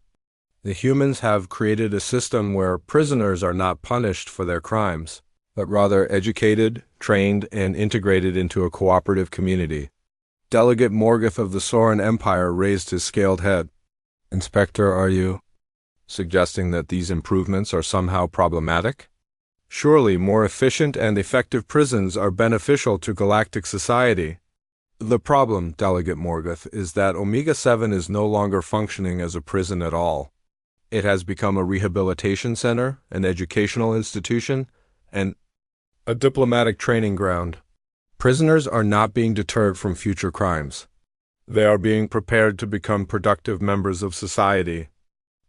S1: The humans have created a system where prisoners are not punished for their crimes, but rather educated, trained, and integrated into a cooperative community." Delegate Morgoth of the Soran Empire raised his scaled head. "Inspector, are you suggesting that these improvements are somehow problematic? Surely more efficient and effective prisons are beneficial to galactic society." "The problem, Delegate Morgoth, is that Omega-7 is no longer functioning as a prison at all. It has become a rehabilitation center, an educational institution, and a diplomatic training ground. Prisoners are not being deterred from future crimes. They are being prepared to become productive members of society."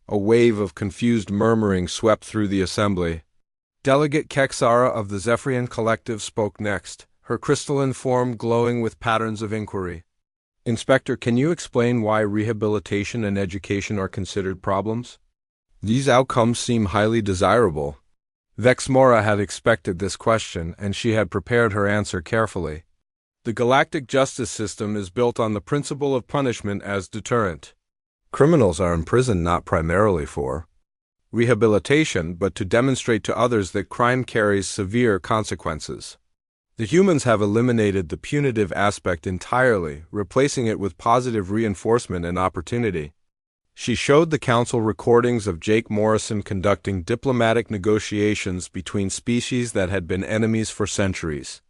S1: A wave of confused murmuring swept through the assembly. Delegate Kexara of the Zephyrian Collective spoke next, her crystalline form glowing with patterns of inquiry. "Inspector, can you explain why rehabilitation and education are considered problems? These outcomes seem highly desirable." Vexmora had expected this question, and she had prepared her answer carefully. "The galactic justice system is built on the principle of punishment as deterrent. Criminals are imprisoned not primarily for rehabilitation, but to demonstrate to others that crime carries severe consequences. The humans have eliminated the punitive aspect entirely, replacing it with positive reinforcement and opportunity." She showed the council recordings of Jake Morrison conducting diplomatic negotiations between species that had been enemies for centuries.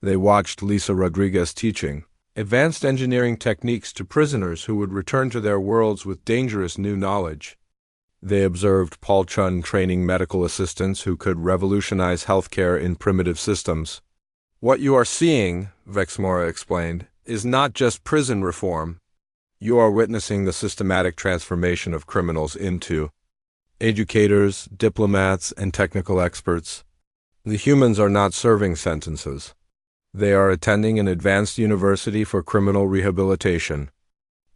S1: They watched Lisa Rodriguez teaching advanced engineering techniques to prisoners who would return to their worlds with dangerous new knowledge. They observed Paul Chun training medical assistants who could revolutionize healthcare in primitive systems. "What you are seeing," Vexmora explained, "is not just prison reform. You are witnessing the systematic transformation of criminals into educators, diplomats, and technical experts. The humans are not serving sentences. They are attending an advanced university for criminal rehabilitation.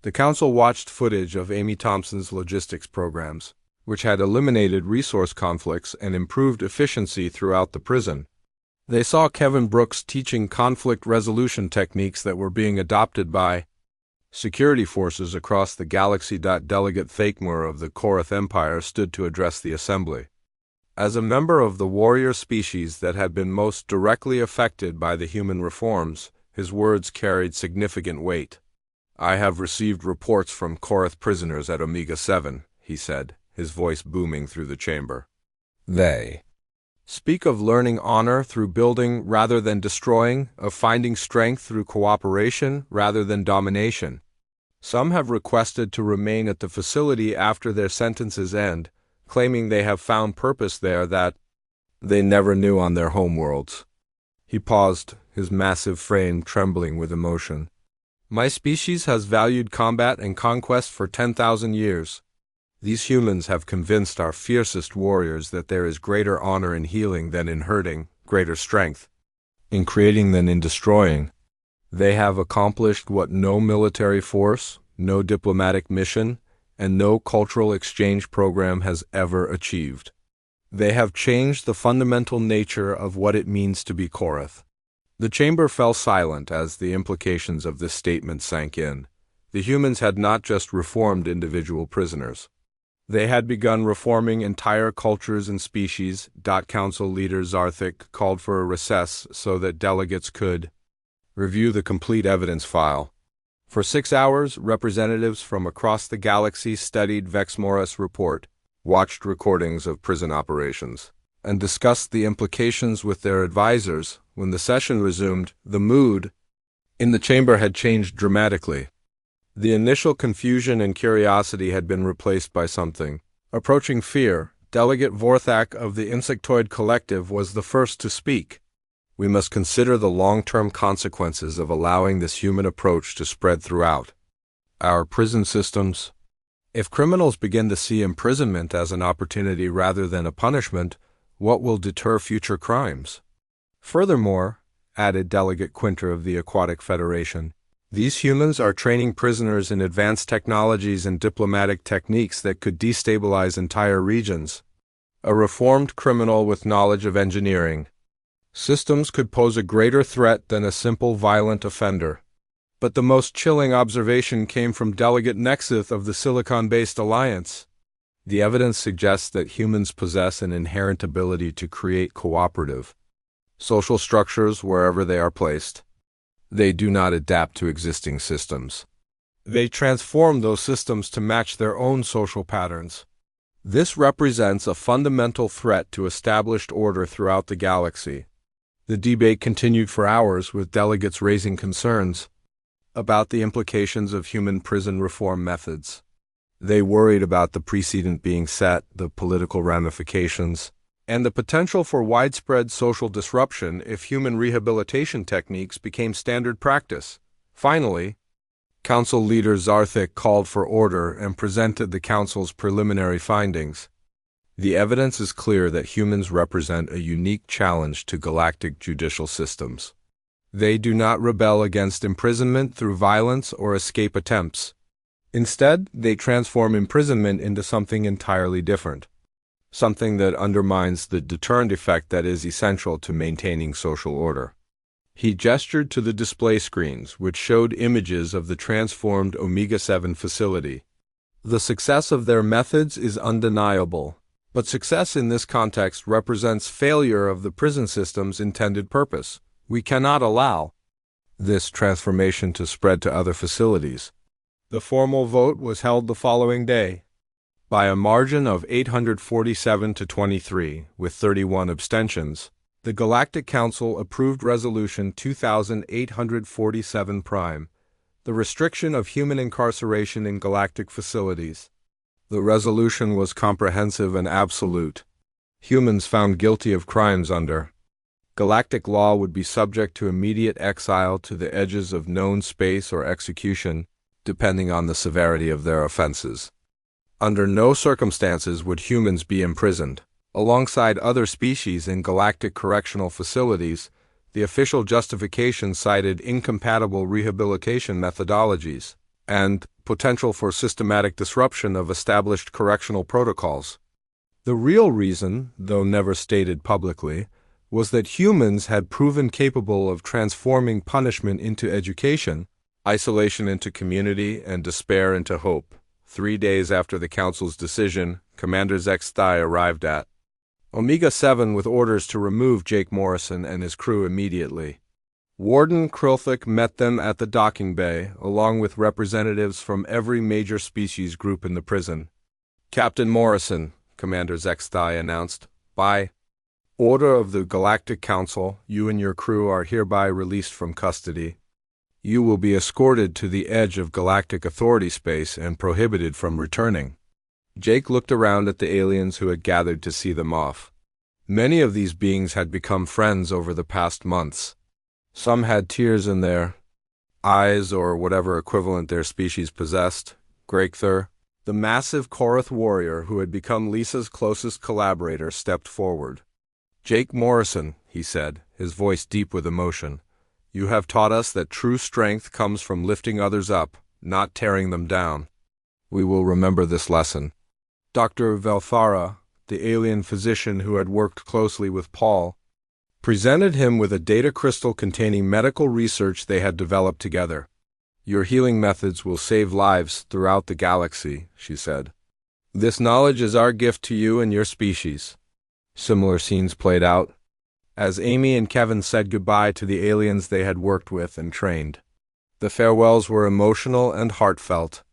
S1: The council watched footage of Amy Thompson's logistics programs, which had eliminated resource conflicts and improved efficiency throughout the prison. They saw Kevin Brooks teaching conflict resolution techniques that were being adopted by security forces across the galaxy. Delegate Thakemur of the Korath Empire stood to address the assembly. As a member of the warrior species that had been most directly affected by the human reforms, his words carried significant weight. I have received reports from Korath prisoners at Omega-7, he said, his voice booming through the chamber. They speak of learning honor through building rather than destroying, of finding strength through cooperation rather than domination. Some have requested to remain at the facility after their sentences end, claiming they have found purpose there that they never knew on their homeworlds. He paused, his massive frame trembling with emotion. My species has valued combat and conquest for 10,000 years. These humans have convinced our fiercest warriors that there is greater honor in healing than in hurting, greater strength in creating than in destroying. They have accomplished what no military force, no diplomatic mission, and no cultural exchange program has ever achieved. They have changed the fundamental nature of what it means to be Korath. The chamber fell silent as the implications of this statement sank in. The humans had not just reformed individual prisoners. They had begun reforming entire cultures and species. Council leader Zarthik called for a recess so that delegates could review the complete evidence file. For 6 hours, representatives from across the galaxy studied Vexmora's report, watched recordings of prison operations, and discussed the implications with their advisors. When the session resumed, the mood in the chamber had changed dramatically. The initial confusion and curiosity had been replaced by something approaching fear. Delegate Vorthak of the Insectoid Collective was the first to speak. We must consider the long-term consequences of allowing this human approach to spread throughout our prison systems. If criminals begin to see imprisonment as an opportunity rather than a punishment, what will deter future crimes? Furthermore, added Delegate Quinter of the Aquatic Federation, these humans are training prisoners in advanced technologies and diplomatic techniques that could destabilize entire regions. A reformed criminal with knowledge of engineering systems could pose a greater threat than a simple violent offender. But the most chilling observation came from Delegate Nexith of the Silicon-based Alliance. The evidence suggests that humans possess an inherent ability to create cooperative social structures wherever they are placed. They do not adapt to existing systems. They transform those systems to match their own social patterns. This represents a fundamental threat to established order throughout the galaxy. The debate continued for hours, with delegates raising concerns about the implications of human prison reform methods. They worried about the precedent being set, the political ramifications, and the potential for widespread social disruption if human rehabilitation techniques became standard practice. Finally, Council leader Zarthik called for order and presented the Council's preliminary findings. The evidence is clear that humans represent a unique challenge to galactic judicial systems. They do not rebel against imprisonment through violence or escape attempts. Instead, they transform imprisonment into something entirely different. Something that undermines the deterrent effect that is essential to maintaining social order. He gestured to the display screens, which showed images of the transformed Omega-7 facility. The success of their methods is undeniable, but success in this context represents failure of the prison system's intended purpose. We cannot allow this transformation to spread to other facilities. The formal vote was held the following day. By a margin of 847 to 23, with 31 abstentions, the Galactic Council approved Resolution 2847 Prime, the restriction of human incarceration in galactic facilities. The resolution was comprehensive and absolute. Humans found guilty of crimes under galactic law would be subject to immediate exile to the edges of known space or execution. depending on the severity of their offenses. Under no circumstances would humans be imprisoned. Alongside other species in galactic correctional facilities, the official justification cited incompatible rehabilitation methodologies and potential for systematic disruption of established correctional protocols. The real reason, though never stated publicly, was that humans had proven capable of transforming punishment into education, isolation into community, and despair into hope. 3 days after the Council's decision, Commander Zexthai arrived at Omega-7 with orders to remove Jake Morrison and his crew immediately. Warden Krilthik met them at the docking bay, along with representatives from every major species group in the prison. "Captain Morrison," Commander Zexthai announced, "by order of the Galactic Council, you and your crew are hereby released from custody. You will be escorted to the edge of Galactic Authority space and prohibited from returning." Jake looked around at the aliens who had gathered to see them off. Many of these beings had become friends over the past months. Some had tears in their eyes or whatever equivalent their species possessed. Gregthur, the massive Korath warrior who had become Lisa's closest collaborator, stepped forward. "Jake Morrison," he said, his voice deep with emotion, "you have taught us that true strength comes from lifting others up, not tearing them down. We will remember this lesson." Dr. Velthara, the alien physician who had worked closely with Paul, presented him with a data crystal containing medical research they had developed together. "Your healing methods will save lives throughout the galaxy," she said. "This knowledge is our gift to you and your species." Similar scenes played out as Amy and Kevin said goodbye to the aliens they had worked with and trained. The farewells were emotional and heartfelt.